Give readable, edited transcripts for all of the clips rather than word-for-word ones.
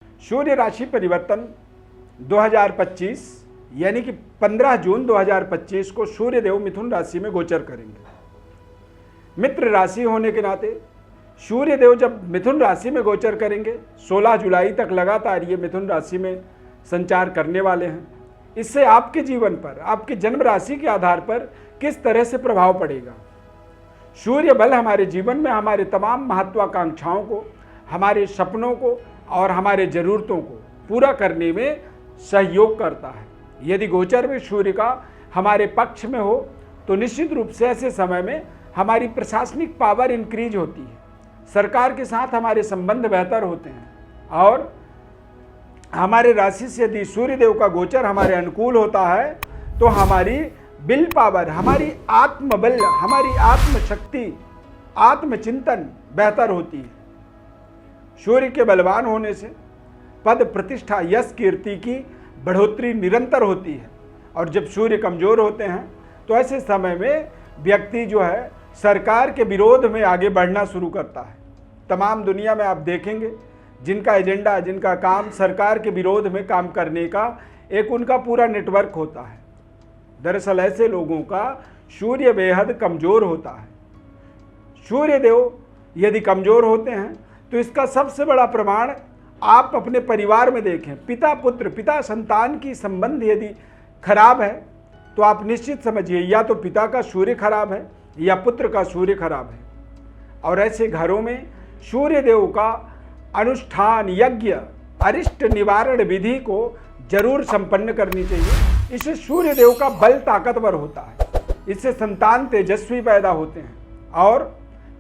सूर्य राशि परिवर्तन 2025 यानी कि 15 जून 2025 को सूर्य देव मिथुन राशि में गोचर करेंगे। मित्र राशि होने के नाते सूर्य देव जब मिथुन राशि में गोचर करेंगे 16 जुलाई तक लगातार ये मिथुन राशि में संचार करने वाले हैं। इससे आपके जीवन पर, आपके जन्म राशि के आधार पर किस तरह से प्रभाव पड़ेगा। सूर्य बल हमारे जीवन में हमारे तमाम महत्वाकांक्षाओं को, हमारे सपनों को और हमारे ज़रूरतों को पूरा करने में सहयोग करता है। यदि गोचर में सूर्य का हमारे पक्ष में हो तो निश्चित रूप से ऐसे समय में हमारी प्रशासनिक पावर इंक्रीज होती है, सरकार के साथ हमारे संबंध बेहतर होते हैं और हमारे राशि से यदि सूर्य देव का गोचर हमारे अनुकूल होता है तो हमारी विल पावर, हमारी आत्मबल, हमारी आत्मशक्ति, आत्मचिंतन बेहतर होती है। सूर्य के बलवान होने से पद, प्रतिष्ठा, यश, कीर्ति की बढ़ोतरी निरंतर होती है और जब सूर्य कमजोर होते हैं तो ऐसे समय में व्यक्ति जो है सरकार के विरोध में आगे बढ़ना शुरू करता है। तमाम दुनिया में आप देखेंगे जिनका एजेंडा, जिनका काम सरकार के विरोध में काम करने का एक उनका पूरा नेटवर्क होता है। दरअसल ऐसे लोगों का सूर्य बेहद कमजोर होता है। सूर्य देव यदि कमजोर होते हैं तो इसका सबसे बड़ा प्रमाण आप अपने परिवार में देखें। पिता पुत्र, पिता संतान की संबंध यदि खराब है तो आप निश्चित समझिए या तो पिता का सूर्य खराब है या पुत्र का सूर्य खराब है। और ऐसे घरों में सूर्य देव का अनुष्ठान, यज्ञ, अरिष्ट निवारण विधि को जरूर संपन्न करनी चाहिए। इससे सूर्य देव का बल ताकतवर होता है, इससे संतान तेजस्वी पैदा होते हैं और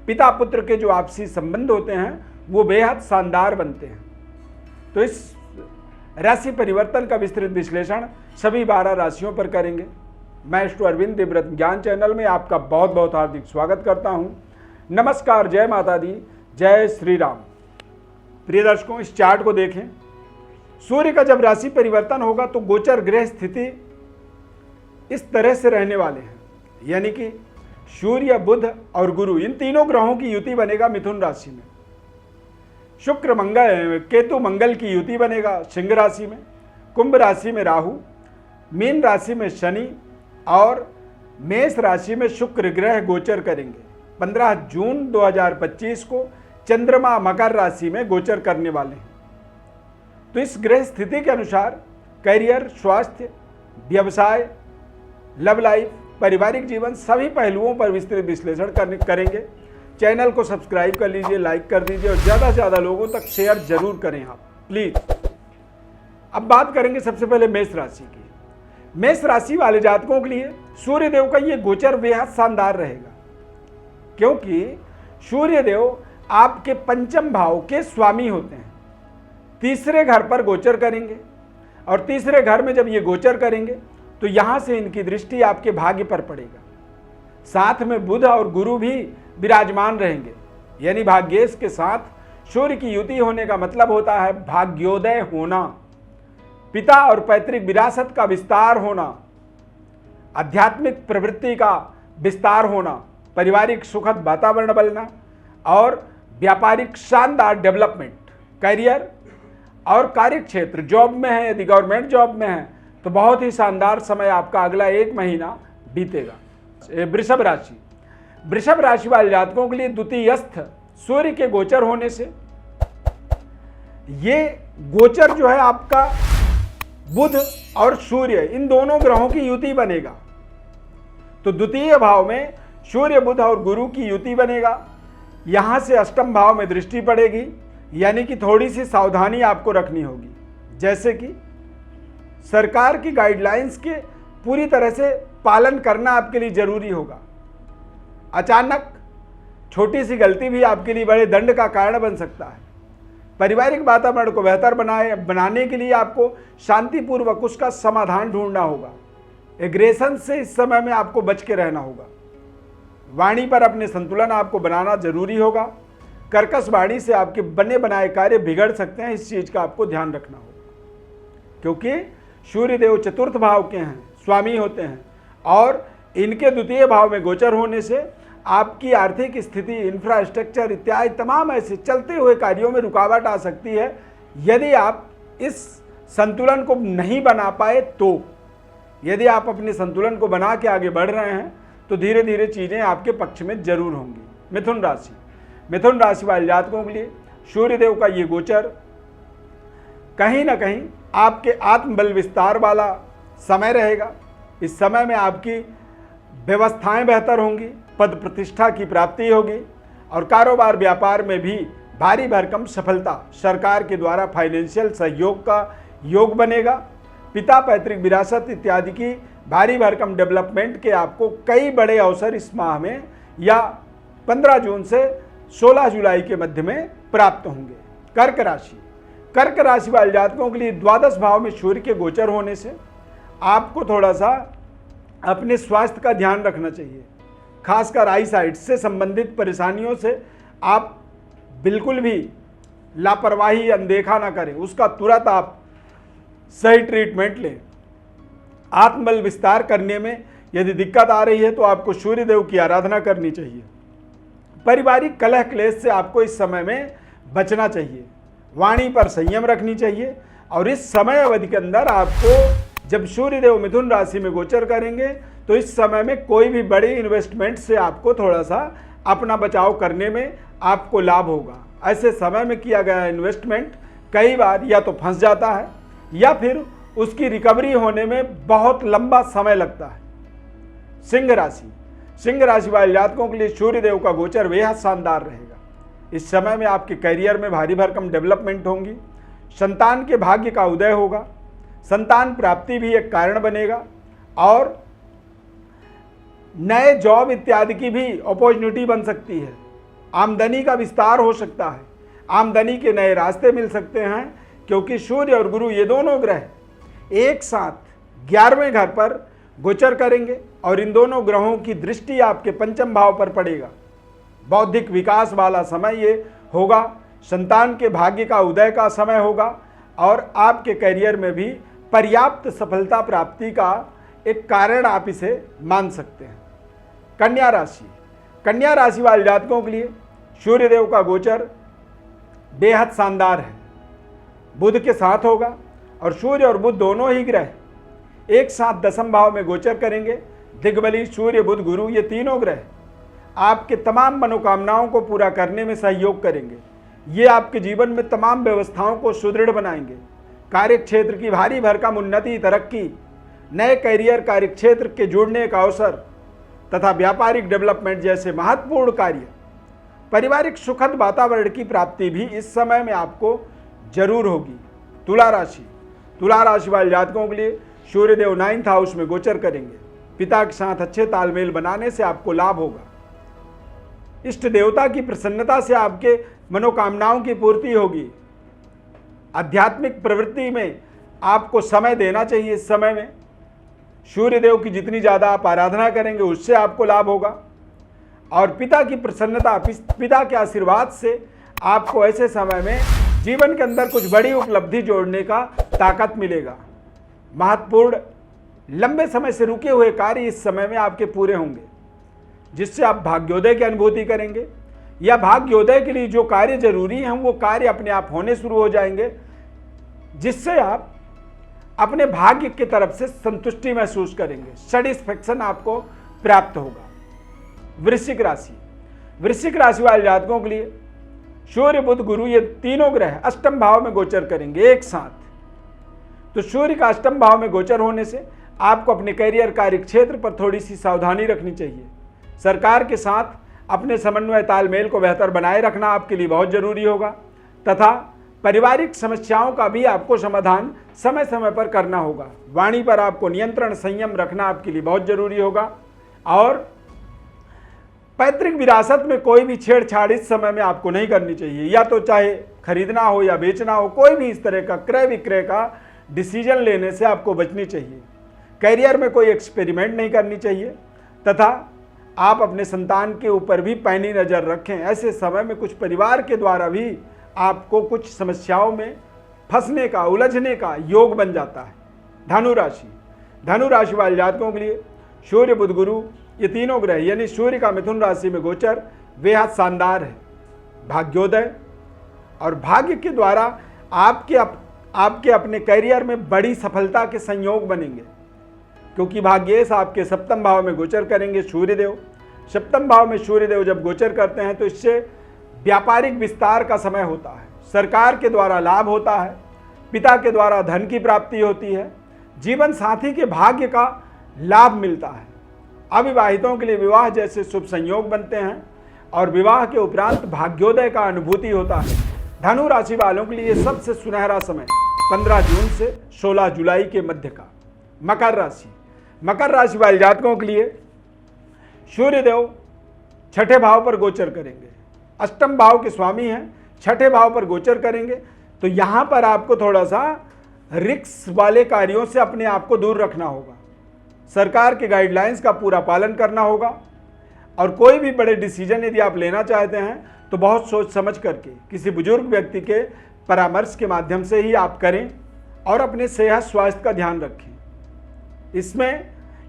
पिता पुत्र के जो आपसी संबंध होते हैं वो बेहद शानदार बनते हैं। तो इस राशि परिवर्तन का विस्तृत विश्लेषण सभी 12 राशियों पर करेंगे। मैं एस्ट्रो अरविंद देवव्रत ज्ञान चैनल में आपका बहुत बहुत हार्दिक स्वागत करता हूं। नमस्कार, जय माता दी, जय श्री राम। प्रिय दर्शकों, इस चार्ट को देखें। सूर्य का जब राशि परिवर्तन होगा तो गोचर ग्रह स्थिति इस तरह से रहने वाले हैं, यानी कि सूर्य, बुध और गुरु, इन तीनों ग्रहों की युति बनेगा मिथुन राशि में। शुक्र, मंगल, केतु मंगल की युति बनेगा सिंह राशि में। कुंभ राशि में राहु, मीन राशि में शनि और मेष राशि में शुक्र ग्रह गोचर करेंगे। 15 जून 2025 को चंद्रमा मकर राशि में गोचर करने वाले हैं। तो इस ग्रह स्थिति के अनुसार करियर, स्वास्थ्य, व्यवसाय, लव लाइफ, पारिवारिक जीवन, सभी पहलुओं पर विस्तृत विश्लेषण करेंगे। चैनल को सब्सक्राइब कर लीजिए, लाइक कर दीजिए और ज़्यादा से ज़्यादा लोगों तक शेयर जरूर करें आप प्लीज़। अब बात करेंगे सबसे पहले मेष राशि की। मेष राशि वाले जातकों के लिए सूर्य देव का ये गोचर बेहद शानदार रहेगा, क्योंकि सूर्य देव आपके पंचम भाव के स्वामी होते हैं। तीसरे घर पर गोचर करेंगे और तीसरे घर में जब ये गोचर करेंगे तो यहाँ से इनकी दृष्टि आपके भाग्य पर पड़ेगा। साथ में बुध और गुरु भी विराजमान रहेंगे, यानी भाग्येश के साथ सूर्य की युति होने का मतलब होता है भाग्योदय होना, पिता और पैतृक विरासत का विस्तार होना, आध्यात्मिक प्रवृत्ति का विस्तार होना, पारिवारिक सुखद वातावरण बनना और व्यापारिक शानदार डेवलपमेंट। करियर और कार्य क्षेत्र, जॉब में है, यदि गवर्नमेंट जॉब में है तो बहुत ही शानदार समय आपका अगला 1 महीना बीतेगा। वृषभ राशि, वृषभ राशि वाले जातकों के लिए द्वितीयस्थ सूर्य के गोचर होने से ये गोचर जो है आपका बुध और सूर्य, इन दोनों ग्रहों की युति बनेगा। तो द्वितीय भाव में सूर्य, बुध और गुरु की युति बनेगा। यहां से अष्टम भाव में दृष्टि पड़ेगी, यानी कि थोड़ी सी सावधानी आपको रखनी होगी, जैसे कि सरकार की गाइडलाइंस के पूरी तरह से पालन करना आपके लिए जरूरी होगा। अचानक छोटी सी गलती भी आपके लिए बड़े दंड का कारण बन सकता है। पारिवारिक वातावरण को बेहतर बनाने के लिए आपको शांतिपूर्वक उसका समाधान ढूंढना होगा। एग्रेशन से इस समय में आपको बच के रहना होगा। वाणी पर अपने संतुलन आपको बनाना जरूरी होगा। कर्कश वाणी से आपके बने बनाए कार्य बिगड़ सकते हैं, इस चीज का आपको ध्यान रखना होगा, क्योंकि सूर्य देव चतुर्थ भाव के हैं, स्वामी होते हैं और इनके द्वितीय भाव में गोचर होने से आपकी आर्थिक स्थिति, इंफ्रास्ट्रक्चर इत्यादि तमाम ऐसे चलते हुए कार्यों में रुकावट आ सकती है। यदि आप इस संतुलन को नहीं बना पाए तो, यदि आप अपने संतुलन को बना के आगे बढ़ रहे हैं तो धीरे धीरे चीज़ें आपके पक्ष में जरूर होंगी। मिथुन राशि वाले जातकों के लिए सूर्यदेव का ये गोचर कहीं ना कहीं आपके आत्मबल विस्तार वाला समय रहेगा। इस समय में आपकी व्यवस्थाएं बेहतर होंगी, पद प्रतिष्ठा की प्राप्ति होगी और कारोबार व्यापार में भी भारी भरकम सफलता, सरकार के द्वारा फाइनेंशियल सहयोग का योग बनेगा। पिता, पैतृक विरासत इत्यादि की भारी भरकम डेवलपमेंट के आपको कई बड़े अवसर इस माह में या 15 जून से 16 जुलाई के मध्य में प्राप्त होंगे। कर्क राशि वाले जातकों के लिए द्वादश भाव में सूर्य के गोचर होने से आपको थोड़ा सा अपने स्वास्थ्य का ध्यान रखना चाहिए। खासकर आई साइट से संबंधित परेशानियों से आप बिल्कुल भी लापरवाही अनदेखा ना करें, उसका तुरंत आप सही ट्रीटमेंट लें। आत्मबल विस्तार करने में यदि दिक्कत आ रही है तो आपको सूर्यदेव की आराधना करनी चाहिए। पारिवारिक कलह क्लेश से आपको इस समय में बचना चाहिए। वाणी पर संयम रखनी चाहिए और इस समय अवधि के अंदर आपको जब सूर्यदेव मिथुन राशि में गोचर करेंगे तो इस समय में कोई भी बड़ी इन्वेस्टमेंट से आपको थोड़ा सा अपना बचाव करने में आपको लाभ होगा। ऐसे समय में किया गया इन्वेस्टमेंट कई बार या तो फंस जाता है या फिर उसकी रिकवरी होने में बहुत लंबा समय लगता है। सिंह राशि वाले जातकों के लिए सूर्यदेव का गोचर बेहद शानदार रहेगा। इस समय में आपके करियर में भारी भरकम डेवलपमेंट होंगी, संतान के भाग्य का उदय होगा, संतान प्राप्ति भी एक कारण बनेगा और नए जॉब इत्यादि की भी अपॉर्चुनिटी बन सकती है। आमदनी का विस्तार हो सकता है, आमदनी के नए रास्ते मिल सकते हैं क्योंकि सूर्य और गुरु ये दोनों ग्रह एक साथ 11वें घर पर गोचर करेंगे और इन दोनों ग्रहों की दृष्टि आपके पंचम भाव पर पड़ेगा। बौद्धिक विकास वाला समय ये होगा, संतान के भाग्य का उदय का समय होगा और आपके करियर में भी पर्याप्त सफलता प्राप्ति का एक कारण आप इसे मान सकते हैं। कन्या राशि वाले जातकों के लिए सूर्यदेव का गोचर बेहद शानदार है। बुध के साथ होगा और सूर्य और बुध दोनों ही ग्रह एक साथ दसम भाव में गोचर करेंगे। दिग्बली सूर्य, बुध, गुरु ये तीनों ग्रह आपके तमाम मनोकामनाओं को पूरा करने में सहयोग करेंगे। ये आपके जीवन में तमाम व्यवस्थाओं को सुदृढ़ बनाएंगे। कार्य क्षेत्र की भारी भरकम उन्नति, तरक्की, नए करियर, कार्य क्षेत्र के जुड़ने का अवसर तथा व्यापारिक डेवलपमेंट जैसे महत्वपूर्ण कार्य, पारिवारिक सुखद वातावरण की प्राप्ति भी इस समय में आपको जरूर होगी। तुला राशि वाले जातकों के लिए सूर्यदेव 9th हाउस में गोचर करेंगे। पिता के साथ अच्छे तालमेल बनाने से आपको लाभ होगा। इष्ट देवता की प्रसन्नता से आपके मनोकामनाओं की पूर्ति होगी। आध्यात्मिक प्रवृत्ति में आपको समय देना चाहिए। इस समय में सूर्यदेव की जितनी ज़्यादा आप आराधना करेंगे उससे आपको लाभ होगा और पिता की प्रसन्नता, पिता के आशीर्वाद से आपको ऐसे समय में जीवन के अंदर कुछ बड़ी उपलब्धि जोड़ने का ताकत मिलेगा। महत्वपूर्ण लंबे समय से रुके हुए कार्य इस समय में आपके पूरे होंगे जिससे आप भाग्योदय की अनुभूति करेंगे या भाग्योदय के लिए जो कार्य जरूरी हैं वो कार्य अपने आप होने शुरू हो जाएंगे जिससे आप अपने भाग्य की तरफ से संतुष्टि महसूस करेंगे, सेटिस्फैक्शन आपको प्राप्त होगा। वृश्चिक राशि वाले जातकों के लिए सूर्य, बुध, गुरु ये तीनों ग्रह अष्टम भाव में गोचर करेंगे एक साथ। तो सूर्य का अष्टम भाव में गोचर होने से आपको अपने करियर, कार्य क्षेत्र पर थोड़ी सी सावधानी रखनी चाहिए। सरकार के साथ अपने समन्वय तालमेल को बेहतर बनाए रखना आपके लिए बहुत जरूरी होगा तथा पारिवारिक समस्याओं का भी आपको समाधान समय समय पर करना होगा। वाणी पर आपको नियंत्रण, संयम रखना आपके लिए बहुत जरूरी होगा और पैतृक विरासत में कोई भी छेड़छाड़ इस समय में आपको नहीं करनी चाहिए। या तो चाहे खरीदना हो या बेचना हो, कोई भी इस तरह का क्रय विक्रय का डिसीजन लेने से आपको बचनी चाहिए। करियर में कोई एक्सपेरिमेंट नहीं करनी चाहिए तथा आप अपने संतान के ऊपर भी पैनी नज़र रखें। ऐसे समय में कुछ परिवार के द्वारा भी आपको कुछ समस्याओं में फंसने का, उलझने का योग बन जाता है। धनु राशि वाले जातकों के लिए सूर्य, बुध, गुरु ये तीनों ग्रह यानी सूर्य का मिथुन राशि में गोचर बेहद शानदार है। भाग्योदय और भाग्य के द्वारा आपके अपने करियर में बड़ी सफलता के संयोग बनेंगे, क्योंकि भाग्येश आपके सप्तम भाव में गोचर करेंगे सूर्यदेव। सप्तम भाव में सूर्यदेव जब गोचर करते हैं तो इससे व्यापारिक विस्तार का समय होता है, सरकार के द्वारा लाभ होता है, पिता के द्वारा धन की प्राप्ति होती है, जीवन साथी के भाग्य का लाभ मिलता है। अविवाहितों के लिए विवाह जैसे शुभ संयोग बनते हैं और विवाह के उपरांत भाग्योदय का अनुभूति होता है। धनु राशि वालों के लिए सबसे सुनहरा समय 15 जून से 16 जुलाई के मध्य का। मकर राशि वाले जातकों के लिए सूर्यदेव छठे भाव पर गोचर करेंगे, अष्टम भाव के स्वामी हैं, छठे भाव पर गोचर करेंगे। तो यहाँ पर आपको थोड़ा सा रिस्क वाले कार्यों से अपने आप को दूर रखना होगा, सरकार के गाइडलाइंस का पूरा पालन करना होगा और कोई भी बड़े डिसीजन यदि आप लेना चाहते हैं तो बहुत सोच समझ करके किसी बुजुर्ग व्यक्ति के परामर्श के माध्यम से ही आप करें और अपने सेहत स्वास्थ्य का ध्यान रखें।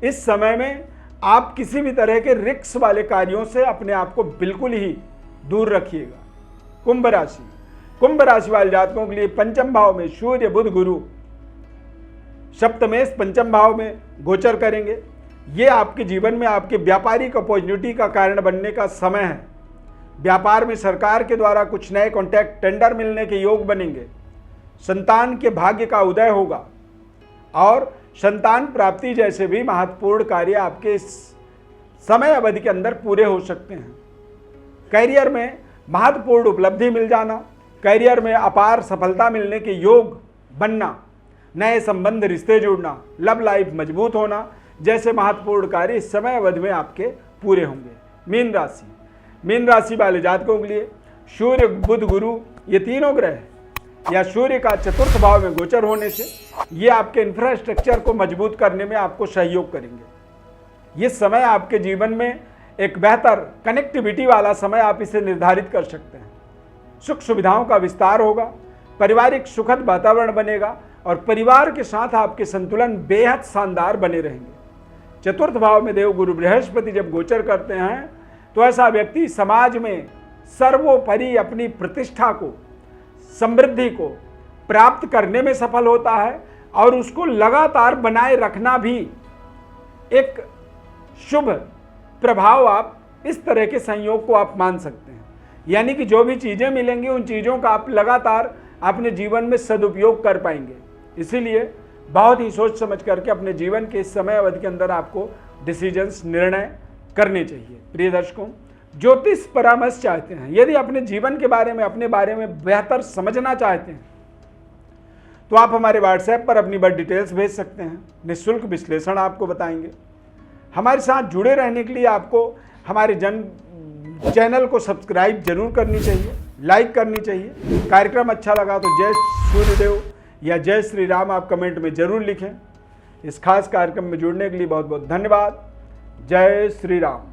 इस समय में आप किसी भी तरह के रिस्क वाले कार्यों से अपने आप को बिल्कुल ही दूर रखिएगा। कुंभ राशि वाले जातकों के लिए पंचम भाव में सूर्य बुध गुरु सप्तमेश पंचम भाव में गोचर करेंगे। ये आपके जीवन में आपके व्यापारिक अपॉर्चुनिटी का कारण बनने का समय है। व्यापार में सरकार के द्वारा कुछ नए कॉन्ट्रैक्ट टेंडर मिलने के योग बनेंगे। संतान के भाग्य का उदय होगा और संतान प्राप्ति जैसे भी महत्वपूर्ण कार्य आपके इस समय अवधि के अंदर पूरे हो सकते हैं। करियर में महत्वपूर्ण उपलब्धि मिल जाना, करियर में अपार सफलता मिलने के योग बनना, नए संबंध रिश्ते जुड़ना, लव लाइफ मजबूत होना जैसे महत्वपूर्ण कार्य इस समय अवधि में आपके पूरे होंगे। मीन राशि वाले जातकों के लिए सूर्य बुध गुरु ये तीनों ग्रह या सूर्य का चतुर्थ भाव में गोचर होने से ये आपके इंफ्रास्ट्रक्चर को मजबूत करने में आपको सहयोग करेंगे। ये समय आपके जीवन में एक बेहतर कनेक्टिविटी वाला समय आप इसे निर्धारित कर सकते हैं। सुख सुविधाओं का विस्तार होगा, पारिवारिक सुखद वातावरण बनेगा और परिवार के साथ आपके संतुलन बेहद शानदार बने रहेंगे। चतुर्थ भाव में देव गुरु बृहस्पति जब गोचर करते हैं तो ऐसा व्यक्ति समाज में सर्वोपरि अपनी प्रतिष्ठा को, समृद्धि को प्राप्त करने में सफल होता है और उसको लगातार बनाए रखना भी एक शुभ प्रभाव, आप इस तरह के संयोग को आप मान सकते हैं। यानी कि जो भी चीज़ें मिलेंगी उन चीज़ों का आप लगातार अपने जीवन में सदुपयोग कर पाएंगे। इसीलिए बहुत ही सोच समझ करके अपने जीवन के इस समय अवधि के अंदर आपको डिसीजंस, निर्णय करने चाहिए। प्रिय दर्शकों, ज्योतिष परामर्श चाहते हैं, यदि अपने जीवन के बारे में, अपने बारे में बेहतर समझना चाहते हैं तो आप हमारे व्हाट्सएप पर अपनी बर्थ डिटेल्स भेज सकते हैं। निःशुल्क विश्लेषण आपको बताएंगे। हमारे साथ जुड़े रहने के लिए आपको हमारे चैनल को सब्सक्राइब जरूर करनी चाहिए, लाइक करनी चाहिए। कार्यक्रम अच्छा लगा तो जय सूर्यदेव या जय श्री राम आप कमेंट में जरूर लिखें। इस खास कार्यक्रम में जुड़ने के लिए बहुत बहुत धन्यवाद। जय श्री राम।